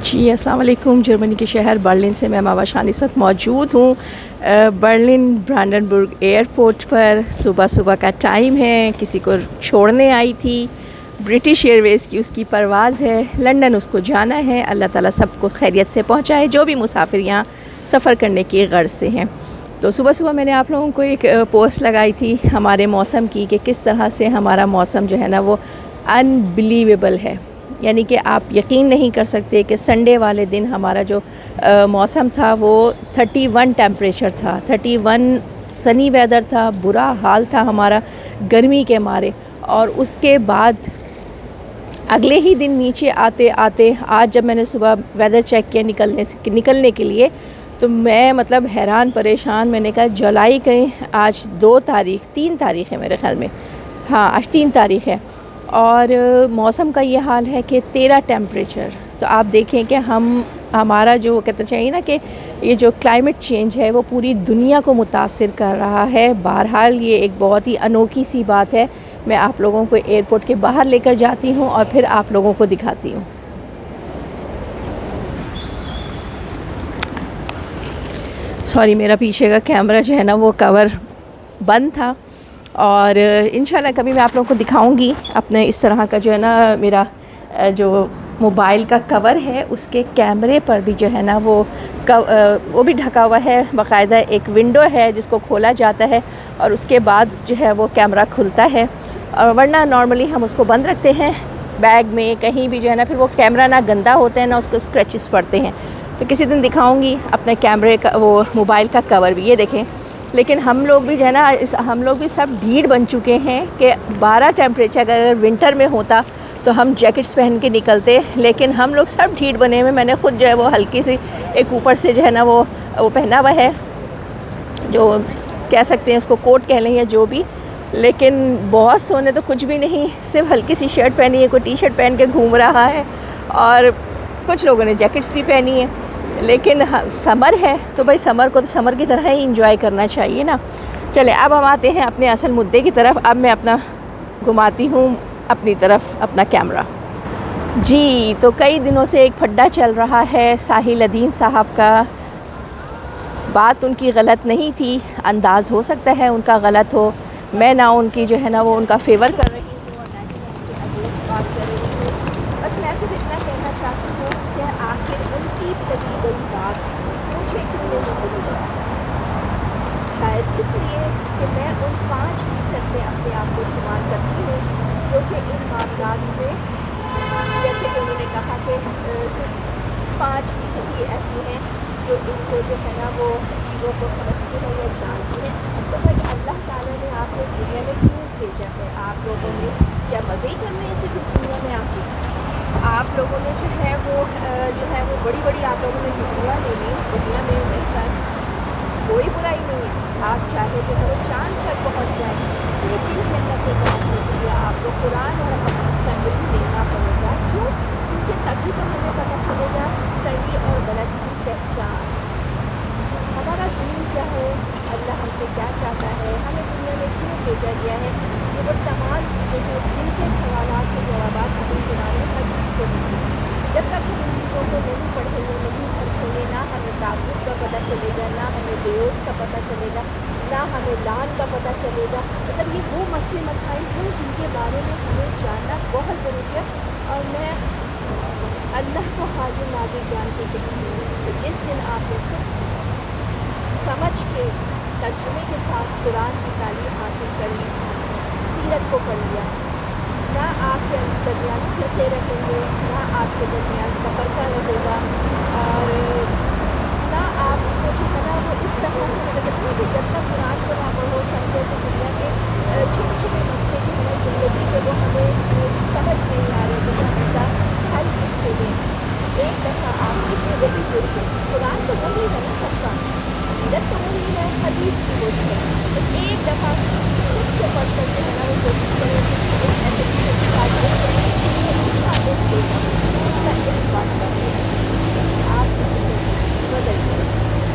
जी अस्सलाम वालेकुम। जर्मनी के शहर बर्लिन से मैं मावा शान इस वक्त मौजूद हूँ बर्लिन ब्रांडनबुर्ग एयरपोर्ट पर। सुबह सुबह का टाइम है, किसी को छोड़ने आई थी। ब्रिटिश एयरवेज़ की उसकी परवाज़ है, लंदन उसको जाना है। अल्लाह ताला सबको खैरियत से पहुँचाए जो भी मुसाफिर यहाँ सफ़र करने की गर्ज से हैं। तो सुबह सुबह मैंने आप लोगों को एक पोस्ट लगाई थी हमारे मौसम की कि किस तरह से हमारा मौसम जो है ना वो अनबिलीवेबल है, यानी कि आप यकीन नहीं कर सकते कि संडे वाले दिन हमारा जो मौसम था वो 31 टेम्परेचर था, 31 सनी वेदर था, बुरा हाल था हमारा गर्मी के मारे। और उसके बाद अगले ही दिन नीचे आते आते आज जब मैंने सुबह वेदर चेक किया निकलने के लिए, तो मैं मतलब हैरान परेशान। मैंने कहा जुलाई कहीं आज 3 तारीख़ है मेरे ख़्याल में, हाँ आज 3 तारीख़ है और मौसम का ये हाल है कि 13 टेम्परेचर। तो आप देखें कि हमारा जो कहते चाहिए ना कि ये जो क्लाइमेट चेंज है वो पूरी दुनिया को मुतासिर कर रहा है। बहरहाल ये एक बहुत ही अनोखी सी बात है। मैं आप लोगों को एयरपोर्ट के बाहर लेकर जाती हूँ और फिर आप लोगों को दिखाती हूँ। सॉरी, मेरा पीछे का कैमरा जो है ना वो कवर बंद था और इंशाल्लाह कभी मैं आप लोगों को दिखाऊंगी अपने इस तरह का जो है ना मेरा जो मोबाइल का कवर है उसके कैमरे पर भी जो है ना वो भी ढका हुआ है। बाकायदा एक विंडो है जिसको खोला जाता है और उसके बाद जो है वो कैमरा खुलता है, और वरना नॉर्मली हम उसको बंद रखते हैं बैग में कहीं भी जो है ना, फिर वो कैमरा ना गंदा होता है ना उसको स्क्रैचेस पड़ते हैं। तो किसी दिन दिखाऊंगी अपने कैमरे का वो मोबाइल का कवर भी, ये देखें। लेकिन हम लोग भी जो है ना हम लोग भी सब ढीठ बन चुके हैं कि 12 टेम्परेचर अगर विंटर में होता तो हम जैकेट्स पहन के निकलते, लेकिन हम लोग सब ढीठ बने हुए। मैंने खुद जो है वो हल्की सी एक ऊपर से जो है ना वो पहना हुआ है, जो कह सकते हैं उसको कोट कह लें या जो भी, लेकिन बहुत सोने तो कुछ भी नहीं, सिर्फ हल्की सी शर्ट पहनी है, कोई टी शर्ट पहन के घूम रहा है और कुछ लोगों ने जैकेट्स भी पहनी है। लेकिन समर है तो भाई समर को तो समर की तरह ही एंजॉय करना चाहिए ना। चले अब हम आते हैं अपने असल मुद्दे की तरफ। अब मैं अपना घुमाती हूँ अपनी तरफ अपना कैमरा। जी, तो कई दिनों से एक फड्डा चल रहा है साहिल अदीम साहब का। बात उनकी गलत नहीं थी, अंदाज़ हो सकता है उनका गलत हो। मैं ना उनकी जो है ना वो उनका फेवर कर रही हूँ और ना ही उनके अगेंस्ट बात कर रही हूँ। बस मैं सिर्फ इतना कहना चाहती हूँ कि आखिर उनकी कही गई बात मुझे क्यों नहीं मिली। शायद इसलिए कि मैं उन 5% में अपने आप को शुमार करती हूँ जो कि इन मामलात में, जैसे कि उन्होंने कहा कि सिर्फ 5% ही ऐसी हैं जो इनको जो है ना वो चीज़ों को समझती हैं या जानती हैं। तो भाई अल्लाह ताला ने आपको इस दुनिया में क्यों भेजा है? आप लोगों ने क्या मज़े ही करने हैं सिर्फ इस दुनिया में आके? आप लोगों ने जो है वो बड़ी बड़ी आप लोगों ने डिग्रियाँ ले ली इस दुनिया में रहकर, कोई बुराई नहीं है। आप चाहे जो है वो चांद तक पहुँच जाए, लेकिन जन्नत के पहुँचने के लिए आपको कुरान और हदीस का इल्म लेना पड़ेगा। क्यों? क्योंकि तभी तो हमें पता चलेगा सही और गलत की पहचान। हमारा दीन क्या है, अल्लाह हमसे क्या चाहता है, हमें दुनिया में क्यों भेजा गया है, ये वो तमाम चीज़ें हैं जिनके सवालात के जवाब हमें कुरान और हदीस से मिलते हैं। जब तक हम इन चीज़ों को नहीं पढ़ेंगे, नहीं समझेंगे, ना हमें ताबूत का पता चलेगा, ना हमें बेओस का पता चलेगा, ना हमें लान का पता चलेगा। मतलब ये वो मसले मसाइल हैं जिनके बारे में हमें जानना बहुत ज़रूरी है। और मैं अल्लाह को हाजिर नाज़िर जान के कहती हूँ कि जिस दिन आपने खुद समझ के तर्जुमे के साथ कुरान की तालीम हासिल कर ली, सीरत को पढ़ लिया, ना आपके दरमियान फिरते रहेंगे, ना आपके दरमियान तफरका रहेगा, और ना आपको जो है ना वो इस तरह से लगेगा कि जब तक कुरान को ना पढ़ो समझो तो दुनिया के छोटे छोटे मसले जो है ज़िंदगी के वो हमें समझ नहीं आ रहे, तो हमेशा हल किससे दें। एक दफ़ा आप इसे वही जुड़े, कुरान तो वही है ना सबका, सीरत तो वही है, हदीस भी वही है। तो एक दफ़ा खुद से पढ़ कर जो है ना वो कोशिश करें कि ऐसे चीज़ें बात करें आप बदल